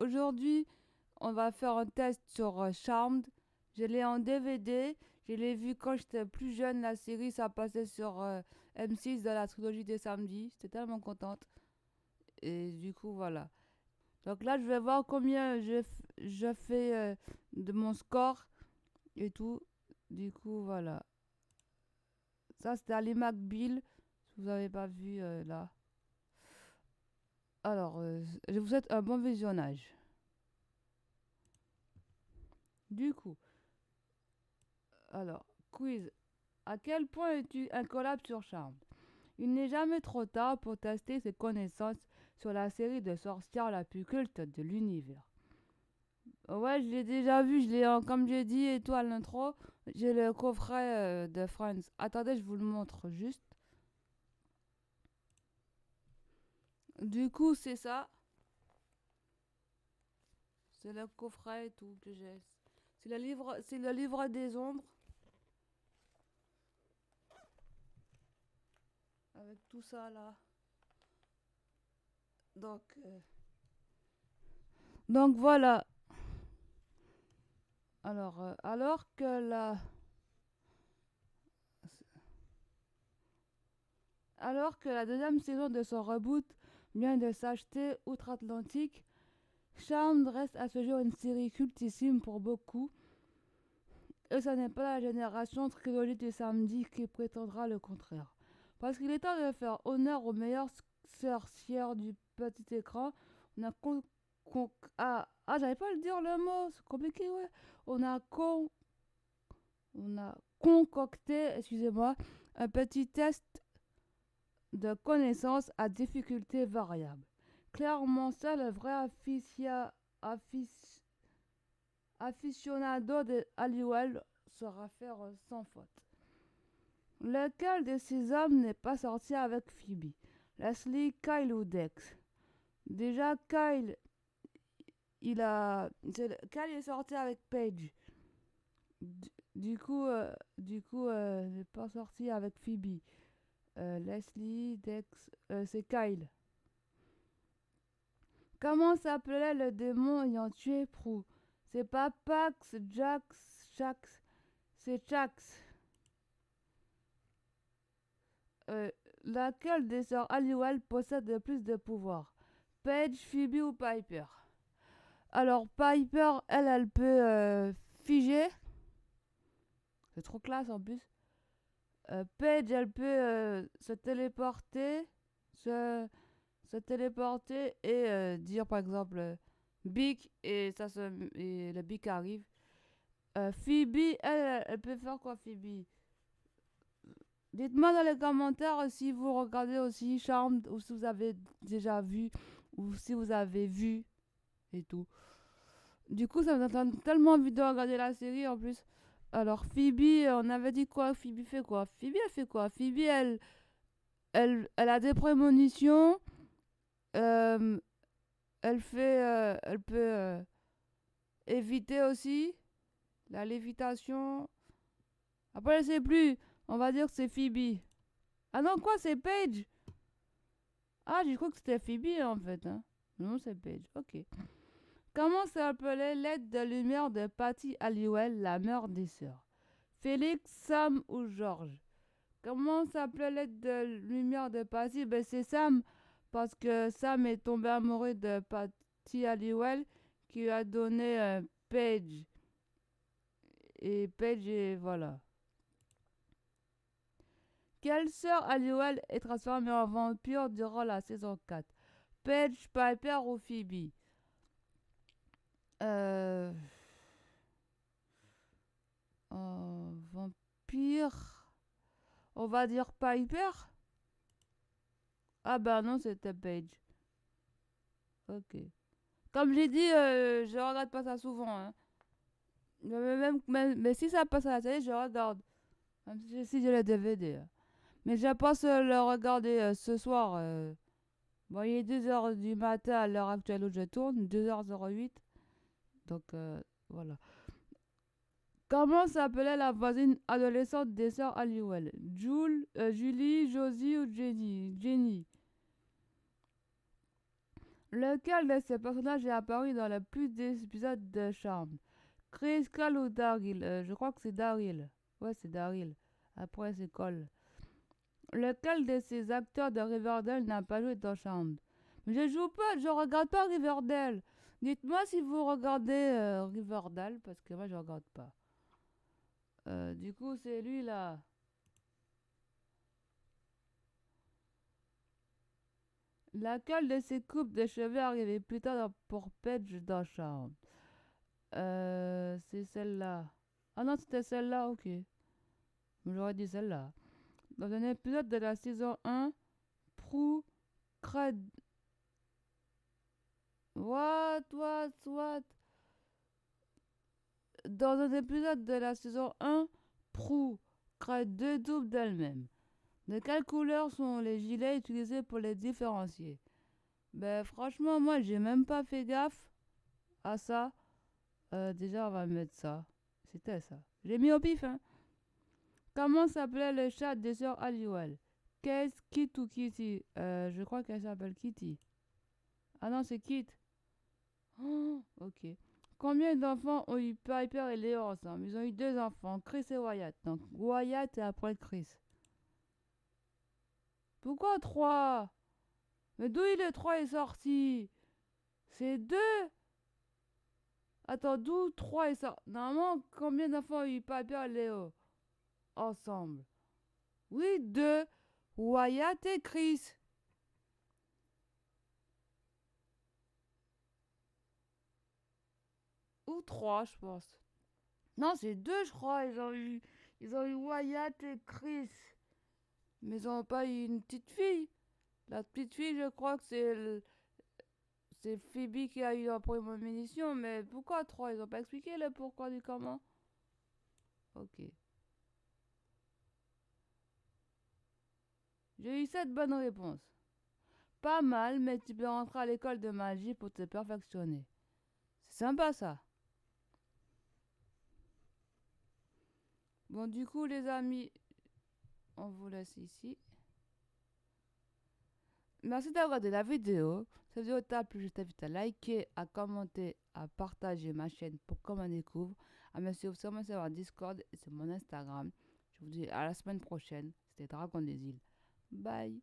Aujourd'hui, on va faire un test sur Charmed. Je l'ai en DVD. Je l'ai vu quand j'étais plus jeune. La série, ça passait sur M6 de la trilogie des samedis. J'étais tellement contente. Et du coup, voilà. Donc là, je vais voir combien je fais de mon score et tout. Du coup, voilà. Ça, c'était Ali McBeal. Si vous n'avez pas vu là. Alors, je vous souhaite un bon visionnage. Du coup, alors, quiz. À quel point es-tu incollable sur Charme? Il n'est jamais trop tard pour tester ses connaissances sur la série de sorcières la plus culte de l'univers. Ouais, je l'ai déjà vu, comme j'ai dit et tout à l'intro, j'ai le coffret de Friends. Attendez, je vous le montre juste. Du coup, c'est ça. C'est le coffret et tout que j'ai. C'est le livre des ombres avec tout ça là. Donc, donc voilà. Alors que la deuxième saison de son reboot vient de s'acheter outre-Atlantique, Charmed reste à ce jour une série cultissime pour beaucoup, et ce n'est pas la génération trilogie du samedi qui prétendra le contraire. Parce qu'il est temps de faire honneur aux meilleures sorcières du petit écran, on a j'avais pas à le dire le mot, c'est compliqué, ouais. On a con, on a concocté, excusez-moi, un petit test de connaissances à difficulté variable. Clairement, seul le vrai aficionado de Halliwell saura faire sans faute. Lequel de ces hommes n'est pas sorti avec Phoebe? Leslie, Kyle ou Dex? Déjà, Kyle est sorti avec Paige. Du coup, il n'est pas sorti avec Phoebe. Leslie, Dex, c'est Kyle. Comment s'appelait le démon ayant tué Prue? C'est pas Pax, Jax, c'est Jax. Euh, Laquelle des sœurs Halliwell possède le plus de pouvoir? Paige, Phoebe ou Piper? Alors Piper, elle peut figer. C'est trop classe en plus. Paige, elle peut se téléporter. Se, se téléporter et dire par exemple Big et le Big arrive. Phoebe, elle peut faire quoi Phoebe? Dites-moi dans les commentaires si vous regardez aussi Charmed ou si vous avez déjà vu ou si vous avez vu et tout. Du coup, ça me donne tellement envie de regarder la série en plus. Alors Phoebe, on avait dit quoi? Phoebe fait quoi? Phoebe elle fait quoi? Phoebe elle a des prémonitions. euh, elle peut éviter aussi la lévitation. Après, je sais plus. On va dire que c'est Phoebe. Ah non, quoi, c'est Paige? Ah, j'ai cru que c'était Phoebe en fait. Hein. Non, c'est Paige. Ok. Comment s'appelait l'aide de lumière de Patty Halliwell, la mère des sœurs? Félix, Sam ou George? Comment s'appelait l'aide de lumière de Patty? Ben, c'est Sam. Parce que Sam est tombé amoureux de Patty Halliwell qui lui a donné Paige. Et Paige, voilà. Quelle sœur Halliwell est transformée en vampire durant la saison 4? Paige, Piper ou Phoebe? Euh, vampire. On va dire Piper. Ah bah non, c'était Paige. Ok. Comme j'ai dit, je regarde pas ça souvent. Hein. Mais si ça passe à la télé, je regarde. Même si j'ai le DVD. Hein. Mais je pense le regarder ce soir. Bon, il est 2h du matin à l'heure actuelle où je tourne, 2h08. Donc voilà. Comment s'appelait la voisine adolescente des sœurs Halliwell? Julie, Josie ou Jenny? Jenny. Lequel de ces personnages est apparu dans le plus d'épisodes de Charmed? Chris, Cole ou Daryl? Je crois que c'est Daryl. Ouais, c'est Daryl. Après, c'est Cole. Lequel de ces acteurs de Riverdale n'a pas joué dans Charmed? Mais je joue pas, je regarde pas Riverdale. Dites-moi si vous regardez Riverdale, parce que moi je regarde pas. Du coup, c'est lui là. Laquelle de ces coupes de cheveux arrivait plus tard pour Paige dans Charmed? C'est celle-là. Ah non, c'était celle-là, ok. J'aurais dit celle-là. Dans un épisode de la saison 1, Prue, Cred... What? Dans un épisode de la saison 1, Prue crée deux doubles d'elle-même. De quelle couleur sont les gilets utilisés pour les différencier? Ben franchement, moi j'ai même pas fait gaffe à ça. Déjà, on va mettre ça. C'était ça. J'ai mis au pif, hein. Comment s'appelait le chat des sœurs Halliwell? Qu'est-ce Kit ou Kitty? Je crois qu'elle s'appelle Kitty. Ah non, c'est Kit. Oh, ok. Combien d'enfants ont eu Piper et Léo ensemble? Ils ont eu deux enfants, Chris et Wyatt. Donc Wyatt et après Chris. Pourquoi trois? Mais d'où le 3 est sorti? C'est deux? Attends, d'où 3 est sorti? Normalement, combien d'enfants ont eu Piper et Léo ensemble? Oui, deux. Wyatt et Chris. Ou trois, je pense. Non, c'est deux, je crois. Ils ont eu Wyatt et Chris. Mais ils n'ont pas eu une petite fille. La petite fille, je crois que c'est Phoebe qui a eu la première munition. Mais pourquoi trois? Ils n'ont pas expliqué le pourquoi du comment. Ok. J'ai eu 7 bonnes réponses. Pas mal, mais tu peux rentrer à l'école de magie pour te perfectionner. C'est sympa ça. Bon, du coup, les amis, on vous laisse ici. Merci d'avoir regardé la vidéo. Si cette vidéo t'a plu, je t'invite à liker, à commenter, à partager ma chaîne pour qu'on me découvre. À me suivre sur mon serveur Discord et sur mon Instagram. Je vous dis à la semaine prochaine. C'était Dragon des îles. Bye.